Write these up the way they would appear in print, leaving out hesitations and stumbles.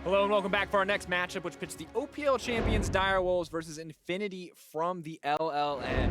Hello and welcome back for our next matchup, which pits the OPL champions Direwolves versus Infinity from the LLN.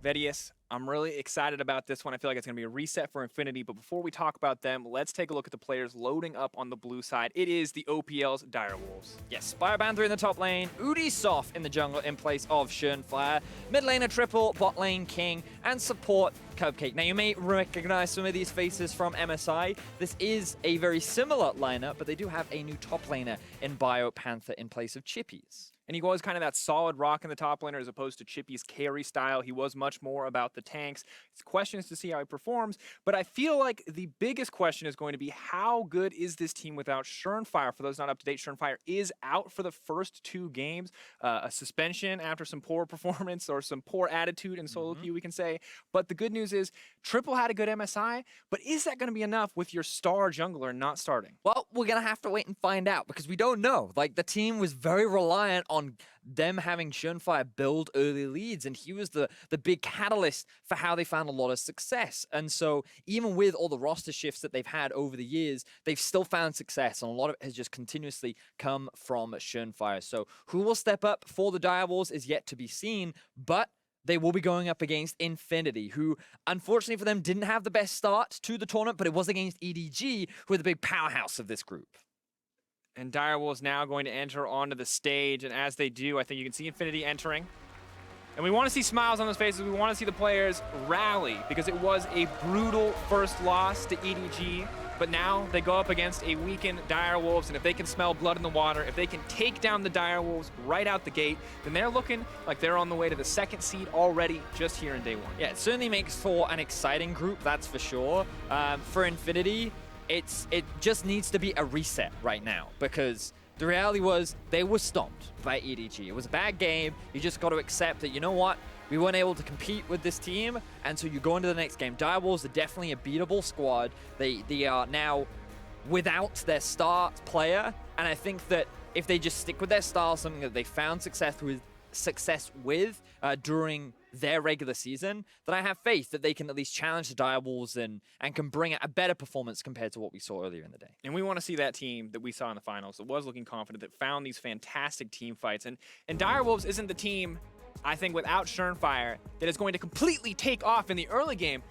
Vedius, I'm really excited about this one. I feel like it's going to be a reset for Infinity, but before we talk about them, let's take a look at the players loading up on the blue side. It is the OPL's Direwolves. Yes, BioPanther in the top lane, UDYSOF in the jungle in place of Fire, mid laner triple, bot lane king, and support Cupcake. Now you may recognize some of these faces from MSI. This is a very similar lineup, but they do have a new top laner in BioPanther in place of Chippies. And he was kind of that solid rock in the top laner as opposed to Chippy's carry style. He was much more about the tanks. His question is to see how he performs, but I feel like the biggest question is going to be how good is this team without Fire? For those not up to date, Fire is out for the first 2 games. A suspension after some poor performance or some poor attitude in solo queue, we can say. But the good news is Triple had a good MSI, but is that going to be enough with your star jungler not starting? Well, we're going to have to wait and find out because we don't know. Like, the team was very reliant on them having Fire build early leads, and he was the big catalyst for how they found a lot of success. And so even with all the roster shifts that they've had over the years, they've still found success, and a lot of it has just continuously come from Fire. So who will step up for the Direwolves is yet to be seen, but they will be going up against Infinity, who, unfortunately for them, didn't have the best start to the tournament, but it was against EDG, who are the big powerhouse of this group. And Direwolves now going to enter onto the stage, and as they do, I think you can see Infinity entering. And we want to see smiles on those faces. We want to see the players rally, because it was a brutal first loss to EDG, but now they go up against a weakened Direwolves, and if they can smell blood in the water, if they can take down the Direwolves right out the gate, then they're looking like they're on the way to the 2nd seed already just here in day 1. Yeah, it certainly makes for an exciting group, that's for sure. For Infinity, it just needs to be a reset right now, because the reality was they were stomped by EDG. It was a bad game. You just got to accept that, you know what? We weren't able to compete with this team, and so you go into the next game. Direwolves are definitely a beatable squad. They are now without their star player, and I think that if they just stick with their style, something that they found success with during their regular season, then I have faith that they can at least challenge the Direwolves and can bring a better performance compared to what we saw earlier in the day. And we want to see that team that we saw in the finals that was looking confident, that found these fantastic team fights. And Direwolves isn't the team, I think, without Fire that is going to completely take off in the early game.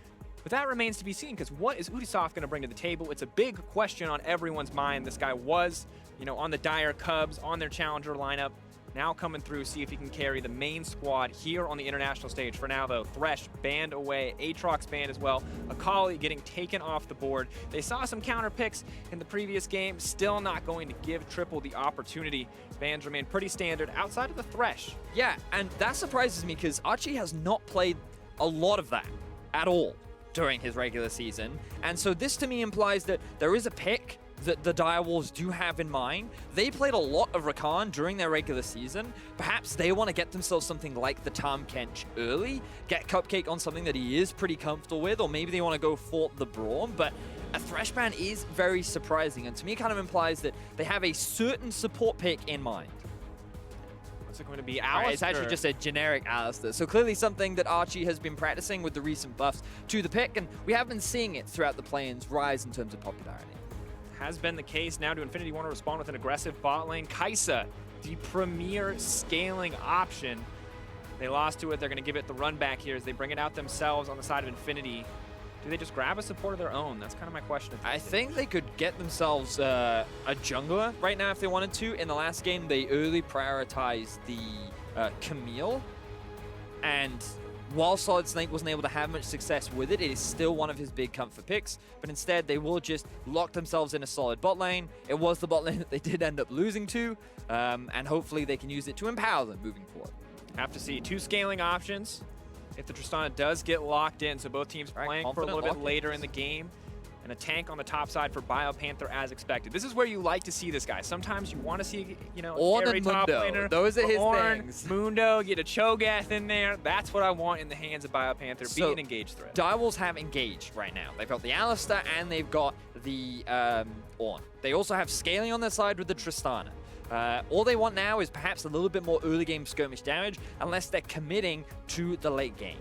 But that remains to be seen, because what is UDYSOF going to bring to the table? It's a big question on everyone's mind. This guy was, on the Dire Cubs, on their challenger lineup. Now coming through, see if he can carry the main squad here on the international stage. For now, though, Thresh banned away, Aatrox banned as well, Akali getting taken off the board. They saw some counter picks in the previous game, still not going to give Triple the opportunity. Bans remain pretty standard outside of the Thresh. Yeah, and that surprises me because Arce has not played a lot of that at all during his regular season. And so this to me implies that there is a pick that the Direwolves do have in mind. They played a lot of Rakan during their regular season. Perhaps they want to get themselves something like the Tahm Kench early, get Cupcake on something that he is pretty comfortable with, or maybe they want to go for the Braum, but a Thresh ban is very surprising, and to me it kind of implies that they have a certain support pick in mind. What's it going to be? Alistar. Right, it's actually just a generic Alistar. So clearly something that Arce has been practicing with the recent buffs to the pick, and we have been seeing it throughout the play-ins rise in terms of popularity. Has been the case. Now do Infinity want to respond with an aggressive bot lane? Kai'Sa, the premier scaling option. They lost to it. They're going to give it the run back here as they bring it out themselves on the side of Infinity. Do they just grab a support of their own? That's kind of my question. I think they could get themselves a jungler right now if they wanted to. In the last game, they early prioritized the Camille, and while SolidSnake wasn't able to have much success with it, it is still one of his big comfort picks, but instead they will just lock themselves in a solid bot lane. It was the bot lane that they did end up losing to, and hopefully they can use it to empower them moving forward. Have to see 2 scaling options if the Tristana does get locked in, so both teams playing for a little bit later in the game. And a tank on the top side for BioPanther as expected. This is where you like to see this guy. Sometimes you want to see, Ornn top Mundo. laner. Those are his Ornn, things. Mundo, get a Cho'Gath in there. That's what I want in the hands of BioPanther. So, be an engaged threat. Direwolves have engaged right now. They've got the Alistar and they've got the Ornn. They also have scaling on their side with the Tristana. All they want now is perhaps a little bit more early game skirmish damage, unless they're committing to the late game.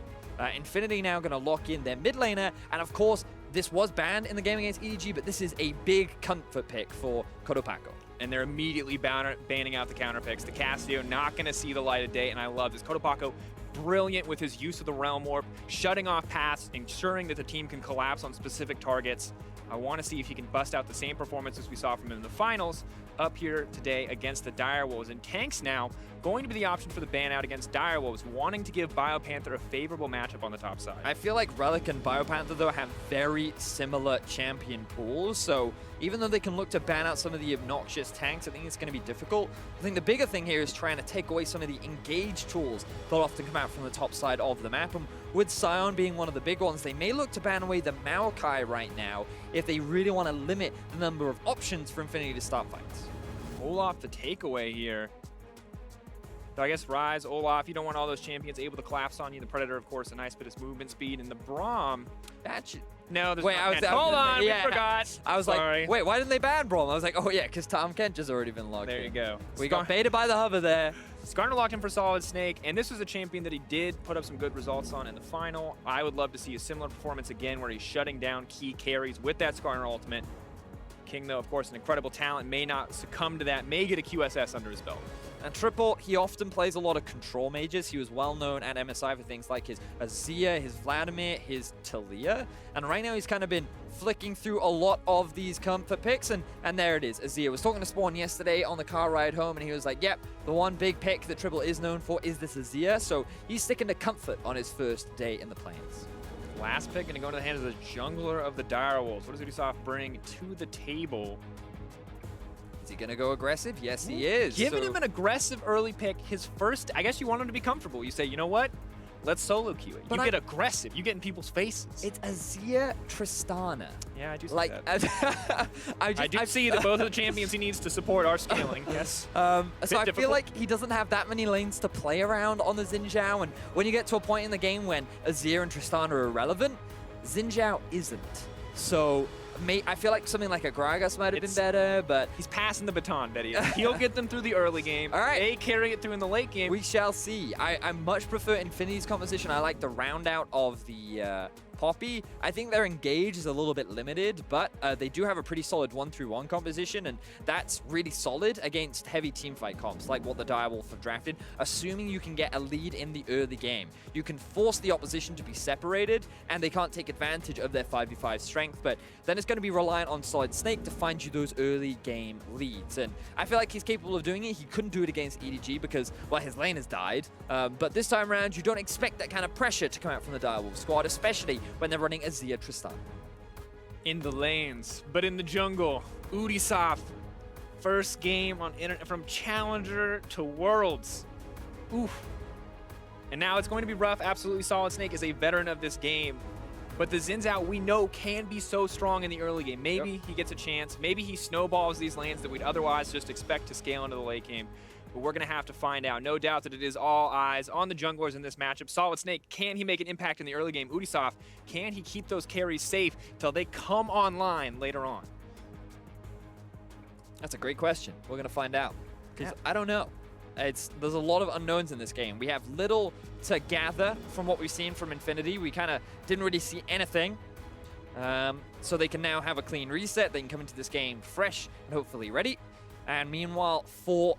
Infinity now going to lock in their mid laner, and of course, this was banned in the game against EDG, but this is a big comfort pick for Cotopaco. and they're immediately banning out the counter picks. The Casio not going to see the light of day, and I love this. Cotopaco, brilliant with his use of the Realm Warp, shutting off paths, ensuring that the team can collapse on specific targets. I want to see if he can bust out the same performances we saw from him in the finals up here today against the Direwolves. And Tank's now going to be the option for the ban out against Direwolves, wanting to give BioPanther a favorable matchup on the top side. I feel like Relic and BioPanther, though, have very similar champion pools, so even though they can look to ban out some of the obnoxious tanks, I think it's going to be difficult. I think the bigger thing here is trying to take away some of the engage tools that often come out from the top side of the map. And with Sion being one of the big ones, they may look to ban away the Maokai right now if they really want to limit the number of options for Infinity to start fights. Olaf the takeaway here. So I guess Ryze, Olaf, you don't want all those champions able to collapse on you. The Predator, of course, a nice bit of movement speed. And the Braum... No, there's hold on, we forgot. I was Sorry. like, wait, why didn't they ban Braum? I was like, oh yeah, because Tahm Kench has already been logged There in. you go. We got baited by the hover there. Skarner locked in for SolidSnake, and this was a champion that he did put up some good results on in the final. I would love to see a similar performance again where he's shutting down key carries with that Skarner ultimate. King, though, of course, an incredible talent, may not succumb to that, may get a QSS under his belt. And Triple, he often plays a lot of control mages. He was well known at MSI for things like his Azir, his Vladimir, his Talia. And right now he's kind of been flicking through a lot of these comfort picks. And there it is, Azir. Was talking to Spawn yesterday on the car ride home, and he was like, yep, the one big pick that Triple is known for is this Azir. So he's sticking to comfort on his first day in the plains. Last pick going to go into the hands of the jungler of the Direwolves. What does UDYSOF bring to the table? Is he going to go aggressive? Yes, he is. Giving him an aggressive early pick, his first, I guess you want him to be comfortable. You say, you know what? Let's solo queue it. You get aggressive. You get in people's faces. It's Azir Tristana. Yeah, I do see like, that. I do see that both of the champions he needs to support are scaling, yes. So I feel like he doesn't have that many lanes to play around on the Xin Zhao, and when you get to a point in the game when Azir and Tristana are irrelevant, Xin Zhao isn't. So I feel like something like a Gragas might have been better, but... He's passing the baton, Betty. He'll get them through the early game. All right. They carry it through in the late game. We shall see. I much prefer Infinity's composition. I like the round out of the Poppy. I think their engage is a little bit limited, but they do have a pretty solid 1-3-1 composition, and that's really solid against heavy teamfight comps, like what the Direwolf have drafted, assuming you can get a lead in the early game. You can force the opposition to be separated, and they can't take advantage of their 5v5 strength, but then it's going to be reliant on SolidSnake to find you those early game leads, and I feel like he's capable of doing it. He couldn't do it against EDG because, well, his lane has died, but this time around, you don't expect that kind of pressure to come out from the Direwolf squad, especially when they're running Azir Tristana. In the lanes, but in the jungle, UDYSOF, first game on internet from Challenger to Worlds. Oof. And now it's going to be rough. Absolutely, SolidSnake is a veteran of this game. But the Xin Zhao we know can be so strong in the early game. Maybe he gets a chance. Maybe he snowballs these lanes that we'd otherwise just expect to scale into the late game. But we're going to have to find out. No doubt that it is all eyes on the junglers in this matchup. SolidSnake, can he make an impact in the early game? UDYSOF, can he keep those carries safe till they come online later on? That's a great question. We're going to find out. Because I don't know. There's a lot of unknowns in this game. We have little to gather from what we've seen from Infinity. We kind of didn't really see anything. So they can now have a clean reset. They can come into this game fresh and hopefully ready. And meanwhile, for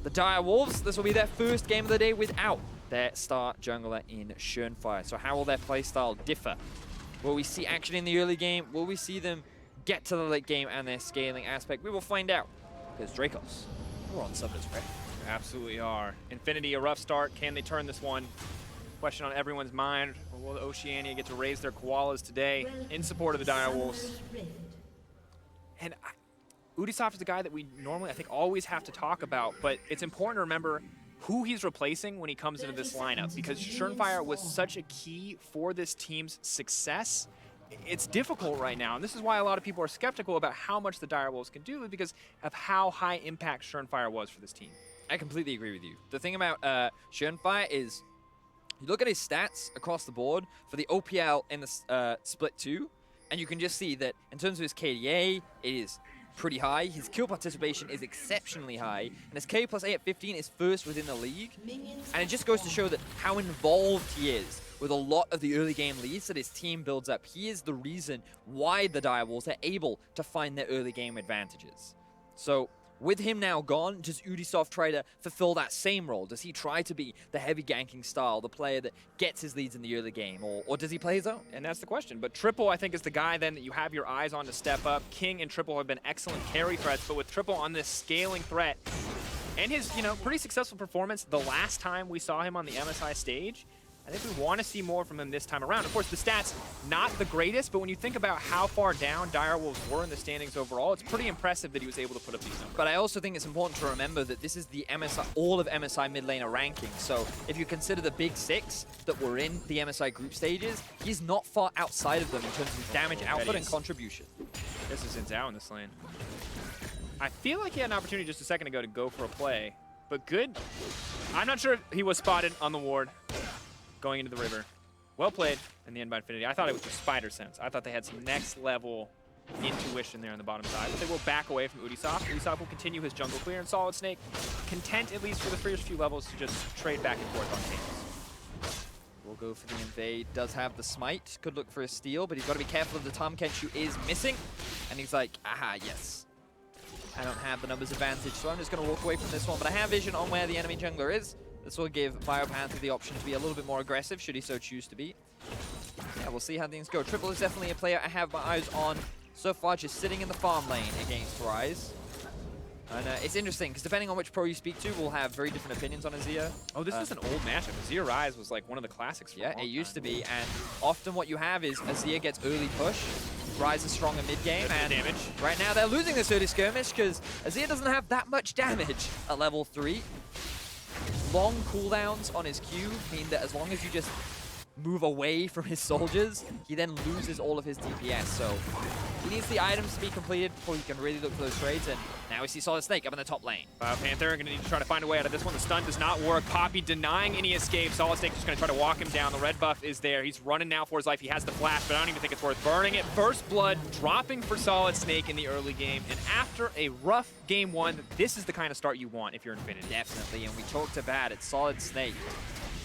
the Direwolves, this will be their first game of the day without their star jungler in Schönfire. So how will their playstyle differ? Will we see action in the early game? Will we see them get to the late game and their scaling aspect? We will find out. Because Dracos, we're on Summoners Prep. Absolutely are. Infinity, a rough start. Can they turn this one? Question on everyone's mind. Or will the Oceania get to raise their koalas today in support of the Direwolves? And UDYSOF is the guy that we normally, I think, always have to talk about, but it's important to remember who he's replacing when he comes into this lineup, because Schönfire was such a key for this team's success. It's difficult right now, and this is why a lot of people are skeptical about how much the Direwolves can do, because of how high impact Schönfire was for this team. I completely agree with you. The thing about Schönfire is, you look at his stats across the board for the OPL in the Split 2, and you can just see that in terms of his KDA, it is pretty high. His kill participation is exceptionally high, and his K plus A at 15 is first within the league. And it just goes to show that how involved he is with a lot of the early game leads that his team builds up. He is the reason why the Direwolves are able to find their early game advantages. So With him now gone, does UDYSOF try to fulfill that same role? Does he try to be the heavy ganking style, the player that gets his leads in the early game, or does he play his own? And that's the question. But Triple, I think, is the guy then that you have your eyes on to step up. King and Triple have been excellent carry threats, but with Triple on this scaling threat and his, pretty successful performance the last time we saw him on the MSI stage, I think we want to see more from him this time around. Of course, the stats, not the greatest, but when you think about how far down Direwolves were in the standings overall, it's pretty impressive that he was able to put up these numbers. But I also think it's important to remember that this is the MSI, all of MSI mid laner ranking. So if you consider the big six that were in the MSI group stages, he's not far outside of them in terms of damage output and contribution. This is Zhao in this lane. I feel like he had an opportunity just a second ago to go for a play, but good. I'm not sure if he was spotted on the ward. Going into the river. Well played in the end by Infinity. I thought it was just spider sense. I thought they had some next level intuition there on the bottom side, but they will back away from UDYSOF. UDYSOF will continue his jungle clear, and SolidSnake content, at least for the first few levels, to just trade back and forth on teams. We'll go for the invade. Does have the smite. Could look for a steal, but he's got to be careful of the Tahm Kench, who is missing. And he's like, aha, yes. I don't have the numbers advantage, so I'm just going to walk away from this one. But I have vision on where the enemy jungler is. This will give BioPanther the option to be a little bit more aggressive, should he so choose to be. Yeah, we'll see how things go. Triple is definitely a player I have my eyes on so far, just sitting in the farm lane against Ryze. And it's interesting, because depending on which pro you speak to, we'll have very different opinions on Azir. Oh, this is an old matchup. Azir Ryze was like one of the classics for a long time. It used to be, and often what you have is Azir gets early push, Ryze is stronger mid-game, and damage. Right now they're losing this early skirmish, because Azir doesn't have that much damage at level 3. Long cooldowns on his Q mean that as long as you just move away from his soldiers, he then loses all of his DPS. So he needs the items to be completed before he can really look for those trades. And now we see SolidSnake up in the top lane. BioPanther are going to need to try to find a way out of this one. The stun does not work. Poppy denying any escape. SolidSnake just going to try to walk him down. The red buff is there. He's running now for his life. He has the flash, but I don't even think it's worth burning it. First blood dropping for SolidSnake in the early game. And after a rough game one, this is the kind of start you want if you're Infinity. Definitely, and we talked about it. SolidSnake.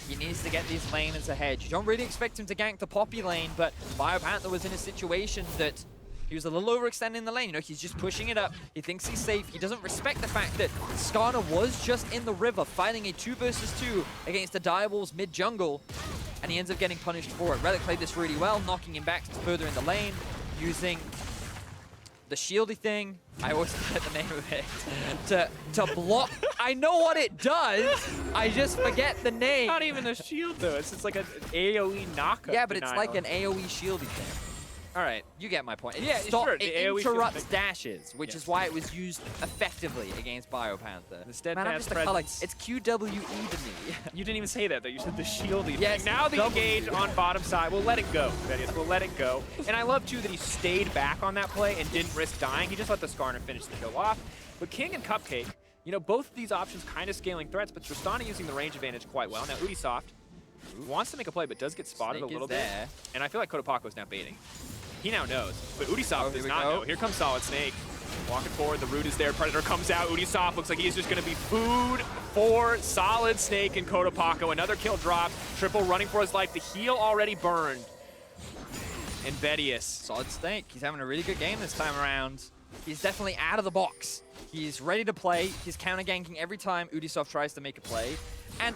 He needs to get these laners ahead. You don't really expect him to gank the Poppy lane, but BioPanther was in a situation that he was a little overextending the lane. He's just pushing it up. He thinks he's safe. He doesn't respect the fact that Skarner was just in the river fighting a 2 versus 2 against the Direwolves mid-jungle, and he ends up getting punished for it. Relic played this really well, knocking him back further in the lane, using the shieldy thing. I always forget the name of it. to block. I know what it does. I just forget the name. Not even a shield though. It's just like an AoE knockup. Yeah, but it's like an AoE shieldy thing. All right. You get my point. Yeah, sure. It interrupts dashes, which is why it was used effectively against BioPanther. The steadfast Man, I'm just a color. It's QWE to me. You didn't even say that, though. You said the shieldy. Yes, now the engage on bottom side. We'll let it go, Vedius. We'll let it go. And I love, too, that he stayed back on that play and didn't risk dying. He just let the Skarner finish the kill off. But King and Cupcake, both of these options kind of scaling threats, but Tristana using the range advantage quite well. Now, UDYSOF wants to make a play, but does get spotted a little bit. And I feel like Cotopaco is now baiting. He now knows, but UDYSOF does not know. Here comes SolidSnake. Walking forward, the root is there. Predator comes out. UDYSOF looks like he's just going to be food for SolidSnake and Cotopaco. Another kill drop. Triple running for his life. The heal already burned. And Vedius. SolidSnake, he's having a really good game this time around. He's definitely out of the box. He's ready to play. He's counter-ganking every time UDYSOF tries to make a play. And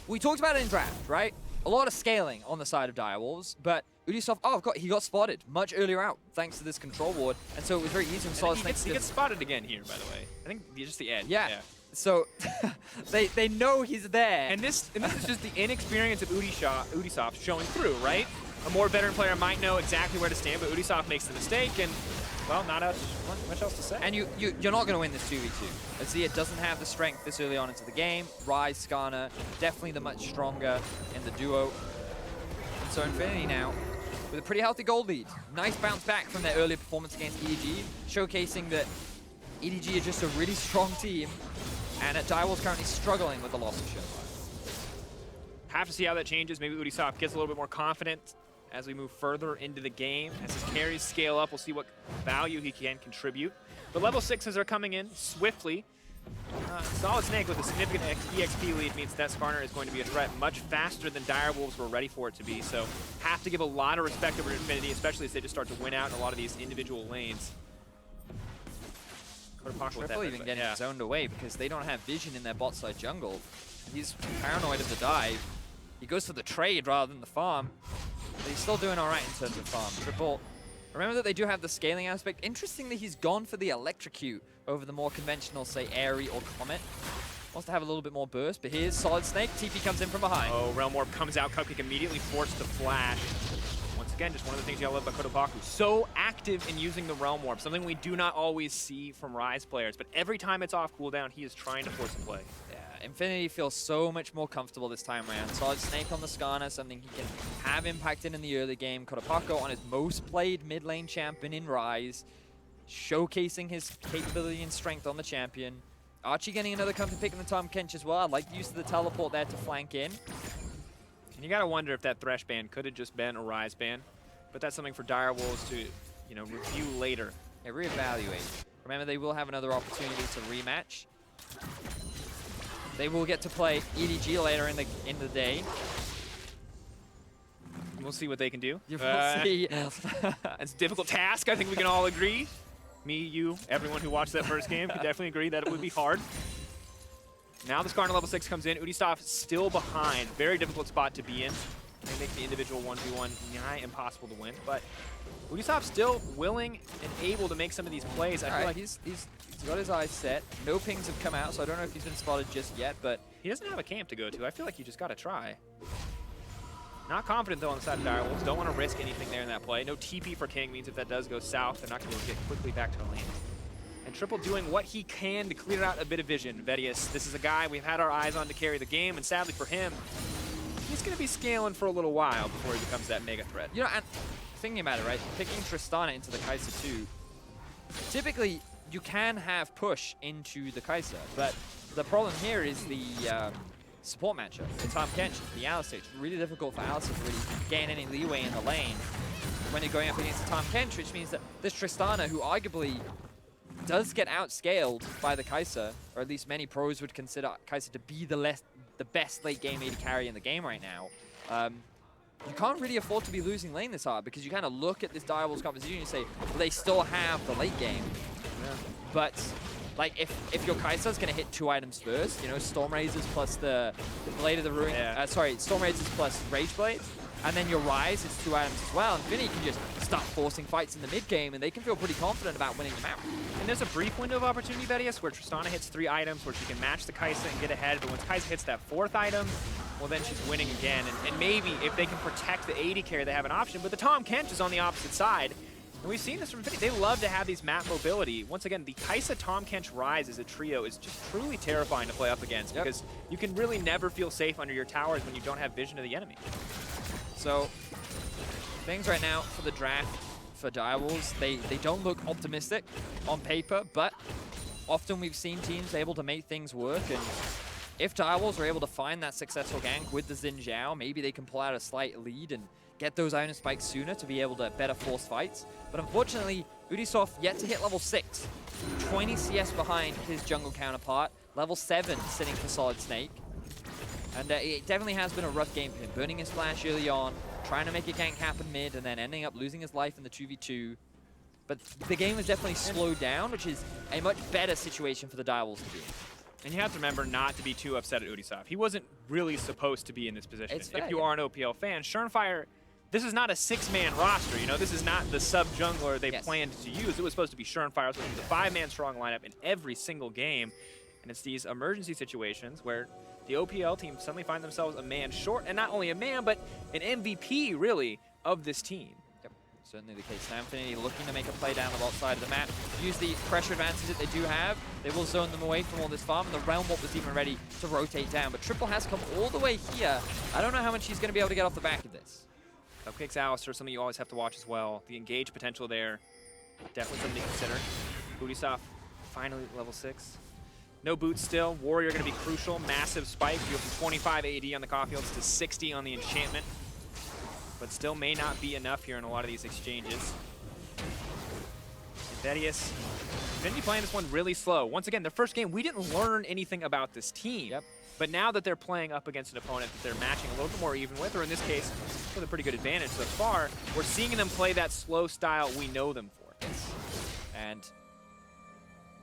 we talked about it in draft, right? A lot of scaling on the side of Direwolves, but UDYSOF, he got spotted much earlier out thanks to this control ward, and so it was very easy for SolidSnake. He gets spotted again here, by the way. I think just the end. Yeah. So they know he's there. And this is just the inexperience of UDYSOF showing through, right? A more veteran player might know exactly where to stand, but UDYSOF makes the mistake, and well, not much else to say. And you're not going to win this 2v2. Azir doesn't have the strength this early on into the game. Ryze, Skarner, definitely the much stronger in the duo. And so Infinity now, with a pretty healthy gold lead. Nice bounce back from their earlier performance against EDG, showcasing that EDG are just a really strong team, and Direwolves currently struggling with the loss of Showfire. Have to see how that changes. Maybe UDYSOF gets a little bit more confident as we move further into the game. As his carries scale up, we'll see what value he can contribute. But level 6s are coming in swiftly. SolidSnake with a significant EXP lead means that Skarner is going to be a threat much faster than Direwolves were ready for it to be. So have to give a lot of respect over Infinity, especially as they just start to win out in a lot of these individual lanes. Cotopaco with that. Triple even getting zoned away because they don't have vision in their bot side jungle. He's paranoid of the dive. He goes for the trade rather than the farm. But he's still doing all right in terms of farm. Triple, remember that they do have the scaling aspect. Interestingly, he's gone for the electrocute over the more conventional, say, airy or comet. Wants to have a little bit more burst, but here's SolidSnake. TP comes in from behind. Oh, Realm Warp comes out. Cupcake immediately forced to flash. Once again, just one of the things you gotta love about Cotopaco. So active in using the Realm Warp, something we do not always see from Ryze players, but every time it's off cooldown, he is trying to force a play. Yeah, Infinity feels so much more comfortable this time around. SolidSnake on the Skarner, something he can have impacted in the early game. Cotopaco on his most played mid lane champion in Ryze, showcasing his capability and strength on the champion. Arce getting another comfy pick in the Tahm Kench as well. I like the use of the teleport there to flank in. And you gotta wonder if that Thresh ban could have just been a Ryze ban, but that's something for Direwolves to, review later. Yeah, reevaluate. Remember, they will have another opportunity to rematch. They will get to play EDG later in the day. We'll see what they can do. You will see. It's a difficult task, I think we can all agree. Me, you, everyone who watched that first game can definitely agree that it would be hard. Now the Skarner level 6 comes in. UDYSOF still behind. Very difficult spot to be in. They make the individual 1v1 nigh impossible to win. But UDYSOF still willing and able to make some of these plays. I feel like he's got his eyes set. No pings have come out, so I don't know if he's been spotted just yet, but he doesn't have a camp to go to. I feel like you just got to try. Not confident, though, on the side of Direwolves. Don't want to risk anything there in that play. No TP for King means if that does go south, they're not going to be able to get quickly back to the lane. And Triple doing what he can to clear out a bit of vision. Vedius, this is a guy we've had our eyes on to carry the game, and sadly for him, he's going to be scaling for a little while before he becomes that mega threat. You know, and thinking about it, right, picking Tristana into the Kai'Sa too, typically you can have push into the Kai'Sa, but the problem here is the support matchup. The Tahm Kench, the Alistar. It's really difficult for Alistar to really gain any leeway in the lane when you're going up against the Tahm Kench, which means that this Tristana, who arguably does get outscaled by the Kai'Sa, or at least many pros would consider Kai'Sa to be the best late game AD carry in the game right now. You can't really afford to be losing lane this hard because you kind of look at this Direwolves composition and you say, well, they still have the late game. Yeah. But like if your Kai'Sa's gonna hit 2 items first, Storm Razors plus the Blade of the Ruin, Storm Razors plus Rage Blades, and then your Ryze is 2 items as well, and Vinny can just start forcing fights in the mid game, and they can feel pretty confident about winning them out. And there's a brief window of opportunity, Vedius, where Tristana hits 3 items, where she can match the Kai'Sa and get ahead, but once Kai'Sa hits that 4th item, well then she's winning again, and maybe if they can protect the AD carry, they have an option, but the Tahm Kench is on the opposite side. And we've seen this from Infinity. They love to have these map mobility. Once again, the Kai'Sa Tahm Kench Ryze as a trio is just truly terrifying to play up against because you can really never feel safe under your towers when you don't have vision of the enemy. So, things right now for the draft for Direwolves, they don't look optimistic on paper, but often we've seen teams able to make things work, and if Direwolves are able to find that successful gank with the Zhao, maybe they can pull out a slight lead and get those item spikes sooner to be able to better force fights. But unfortunately, UDYSOF yet to hit level 6. 20 CS behind his jungle counterpart. Level 7 sitting for SolidSnake. And it definitely has been a rough game for him. Burning his flash early on, trying to make a gank happen mid, and then ending up losing his life in the 2v2. But the game has definitely slowed down, which is a much better situation for the Direwolves to be in. And you have to remember not to be too upset at UDYSOF. He wasn't really supposed to be in this position. It's fair, if you are an OPL fan, Shurnfire, this is not a 6-man roster. This is not the sub-jungler they planned to use. It was supposed to be Shurnfire, supposed to be the 5-man strong lineup in every single game. And it's these emergency situations where the OPL team suddenly find themselves a man short, and not only a man, but an MVP, really, of this team. Yep, certainly the case. Now Infinity looking to make a play down the bot side of the map. Use the pressure advantage that they do have. They will zone them away from all this farm, and the Realm Warp was even ready to rotate down. But Triple has come all the way here. I don't know how much he's going to be able to get off the back of this. Cupcake's Alistar, something you always have to watch as well. The engage potential there, definitely something to consider. UDYSOF finally level 6. No boots still. Warrior going to be crucial. Massive spike. You go from 25 AD on the Caulfields to 60 on the enchantment. But still may not be enough here in a lot of these exchanges. And Vedius, Infinity playing this one really slow. Once again, their first game, we didn't learn anything about this team. Yep. But now that they're playing up against an opponent that they're matching a little bit more even with, or in this case, with a pretty good advantage so far, we're seeing them play that slow style we know them for. And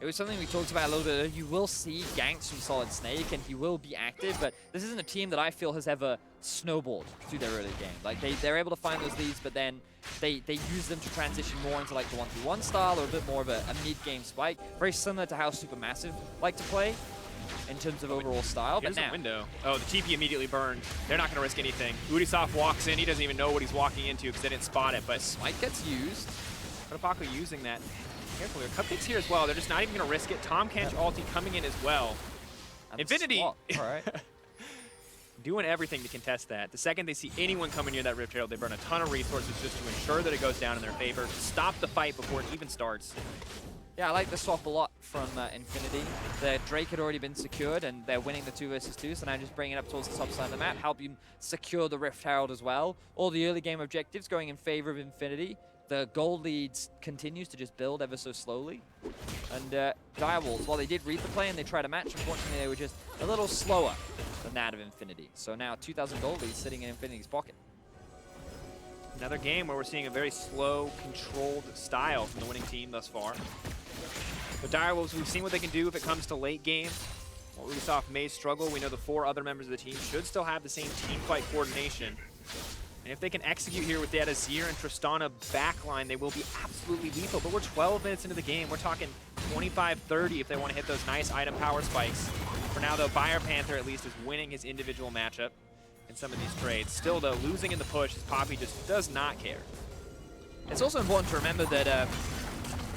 It was something we talked about a little bit earlier. You will see ganks from SolidSnake, and he will be active, but this isn't a team that I feel has ever snowballed through their early game. Like, they're able to find those leads, but then they use them to transition more into like the 1v1 style or a bit more of a mid-game spike. Very similar to how Supermassive like to play in terms of overall style. Here's but now, the window. Oh, the TP immediately burned. They're not going to risk anything. UDYSOF walks in. He doesn't even know what he's walking into because they didn't spot it, but Smite gets used. Cotopaco using that. Careful here. Cupcake's here as well. They're just not even going to risk it. Tahm, Kench, ulti coming in as well. And Infinity All right. doing everything to contest that. The second they see anyone coming near that Rift Herald, they burn a ton of resources just to ensure that it goes down in their favor, to stop the fight before it even starts. Yeah, I like the swap a lot from Infinity. The Drake had already been secured, and they're winning the 2 versus 2, so now just bringing it up towards the top side of the map, help you secure the Rift Herald as well. All the early game objectives going in favor of Infinity. The gold leads continues to just build ever so slowly. And Direwolves, while they did read the play and they tried to match, unfortunately they were just a little slower than that of Infinity. So now 2,000 gold leads sitting in Infinity's pocket. Another game where we're seeing a very slow, controlled style from the winning team thus far. The Direwolves, we've seen what they can do if it comes to late game. While UDYSOF may struggle, we know the 4 other members of the team should still have the same team fight coordination. And if they can execute here with that Azir and Tristana backline, they will be absolutely lethal. But we're 12 minutes into the game. We're talking 25-30 if they want to hit those nice item power spikes. For now, though, BioPanther at least is winning his individual matchup in some of these trades. Still, though, losing in the push as Poppy just does not care. It's also important to remember that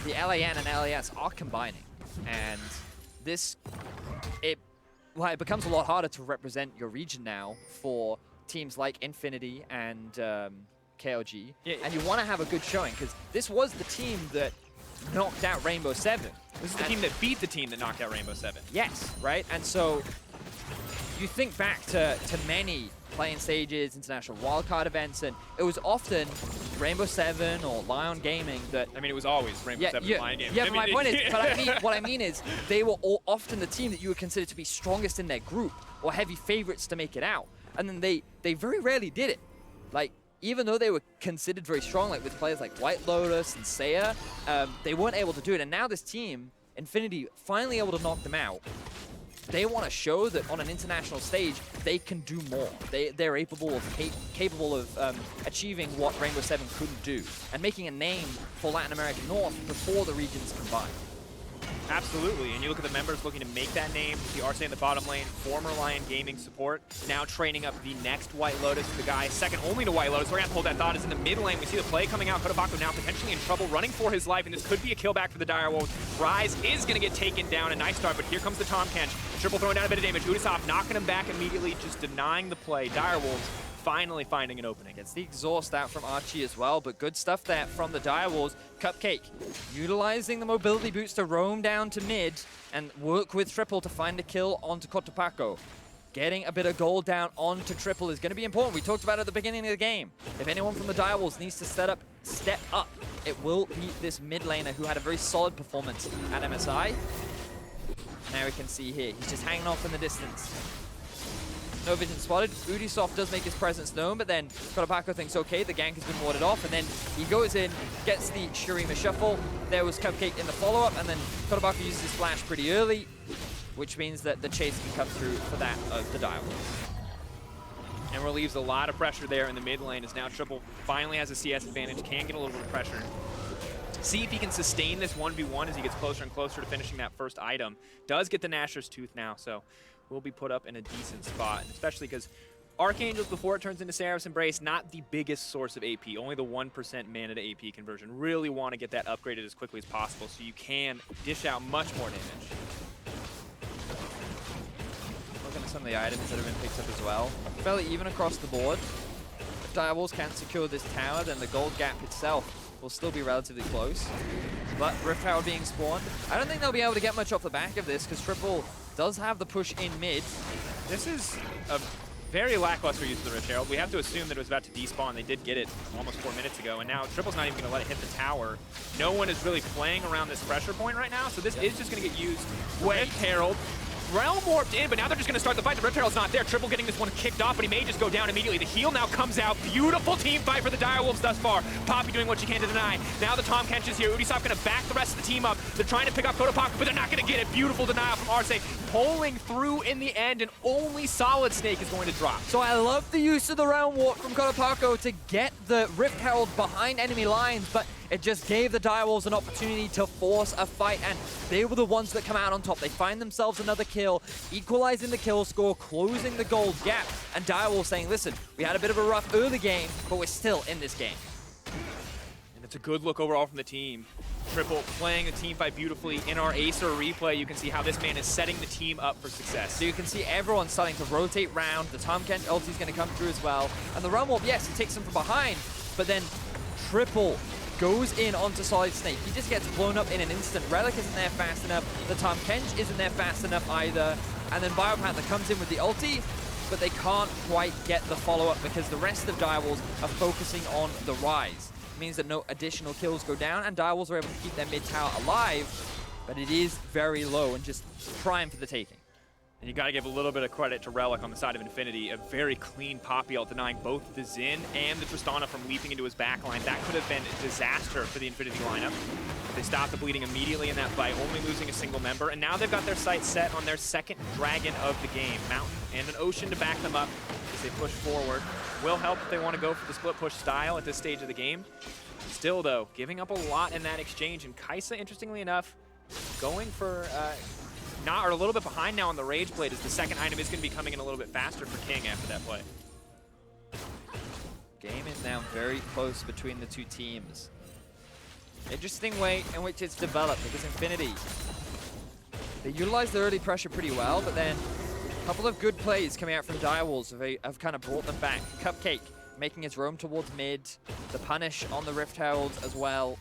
the LAN and LAS are combining. And this, it becomes a lot harder to represent your region now for teams like Infinity and KLG, and you want to have a good showing because this was the team that knocked out Rainbow 7. This is the team that beat the team that knocked out Rainbow 7. Yes, right? And so you think back to many playing stages, international wildcard events, and it was often Rainbow 7 or Lion Gaming that... I mean, it was always Rainbow 7 and Lion Gaming. Yeah, but my point is, what I mean is, they were all often the team that you would consider to be strongest in their group or heavy favorites to make it out. And then they very rarely did it. Like, even though they were considered very strong, like with players like White Lotus and Seiya, they weren't able to do it. And now this team, Infinity, finally able to knock them out. They want to show that on an international stage, they can do more. They're capable of achieving what Rainbow 7 couldn't do, and making a name for Latin American North before the regions combine. Absolutely, and you look at the members looking to make that name. The Arce in the bottom lane, former Lion Gaming support, now training up the next White Lotus, the guy second only to White Lotus. We're gonna hold that thought is in the mid lane. We see the play coming out. Cotopaco now potentially in trouble, running for his life, and this could be a kill back for the Direwolves. Ryze is gonna get taken down, a nice start, but here comes the Tahm Kench. Triple throwing down a bit of damage. UDYSOF knocking him back immediately, just denying the play. Direwolves finally finding an opening. Gets the exhaust out from Arce as well, but good stuff there from the Direwolves. Cupcake utilizing the mobility boots to roam down to mid and work with Triple to find a kill onto Cotopaco. Getting a bit of gold down onto Triple is going to be important. We talked about it at the beginning of the game. If anyone from the Direwolves needs to step up, it will be this mid laner who had a very solid performance at MSI. Now we can see here, he's just hanging off in the distance. No vision spotted. UDYSOF does make his presence known, but then Cotopaco thinks, okay, the gank has been warded off, and then he goes in, gets the Shurima shuffle. There was Cupcake in the follow-up, and then Cotopaco uses his flash pretty early, which means that the chase can come through for that of the Direwolves. And relieves a lot of pressure there in the mid lane, as now Triple finally has a CS advantage, can get a little bit of pressure. See if he can sustain this 1v1 as he gets closer and closer to finishing that first item. Does get the Nashor's Tooth now, so will be put up in a decent spot, especially because Archangels, before it turns into Seraph's Embrace, not the biggest source of AP, only the 1% mana to AP conversion. Really want to get that upgraded as quickly as possible so you can dish out much more damage. Looking at some of the items that have been picked up as well. Fairly even across the board. If Direwolves can't secure this tower, then the gold gap itself will still be relatively close. But Rift Tower being spawned, I don't think they'll be able to get much off the back of this because Triple does have the push in mid. This is a very lackluster use of the Rift Herald. We have to assume that it was about to despawn. They did get it almost 4 minutes ago, and now Triple's not even going to let it hit the tower. No one is really playing around this pressure point right now, so this is just going to get used. Rift Herald Realm warped in, but now they're just going to start the fight. The Rift Herald's not there. Triple getting this one kicked off, but he may just go down immediately. The heal now comes out. Beautiful team fight for the Direwolves thus far. Poppy doing what she can to deny. Now the Tahm Kench is here. UDYSOF going to back the rest of the team up. They're trying to pick up Cotopaco, but they're not going to get it. Beautiful denial from Arce. Pulling through in the end, and only SolidSnake is going to drop. So I love the use of the Realm Warp from Cotopaco to get the Rift Herald behind enemy lines, but it just gave the Direwolves an opportunity to force a fight, and they were the ones that come out on top. They find themselves another kill, equalizing the kill score, closing the gold gap, and Direwolves saying, listen, we had a bit of a rough early game, but we're still in this game. And it's a good look overall from the team. Triple playing the team fight beautifully. In our Acer replay, you can see how this man is setting the team up for success. So you can see everyone starting to rotate round. The Tahm Kench ulti is going to come through as well. And the Realm Warp, yes, he takes him from behind, but then Triple goes in onto SolidSnake. He just gets blown up in an instant. Relic isn't there fast enough. The Tahm Kench isn't there fast enough either. And then BioPanther comes in with the ulti, but they can't quite get the follow-up because the rest of Direwolves are focusing on the Ryze. Means that no additional kills go down, and Direwolves are able to keep their mid tower alive, but it is very low and just prime for the taking. And you got to give a little bit of credit to Relic on the side of Infinity. A very clean Poppy ult, denying both the Xin and the Tristana from leaping into his backline. That could have been a disaster for the Infinity lineup. They stopped the bleeding immediately in that fight, only losing a single member. And now they've got their sights set on their second dragon of the game. Mountain and an Ocean to back them up as they push forward. Will help if they want to go for the split push style at this stage of the game. Still, though, giving up a lot in that exchange. And Kai'Sa, interestingly enough, going for... or a little bit behind now on the Rage Blade, as the second item is going to be coming in a little bit faster for King after that play. Game is now very close between the two teams. Interesting way in which it's developed, because Infinity, they utilize the early pressure pretty well, but then a couple of good plays coming out from Direwolves have kind of brought them back. Cupcake making his roam towards mid, the punish on the Rift Herald as well.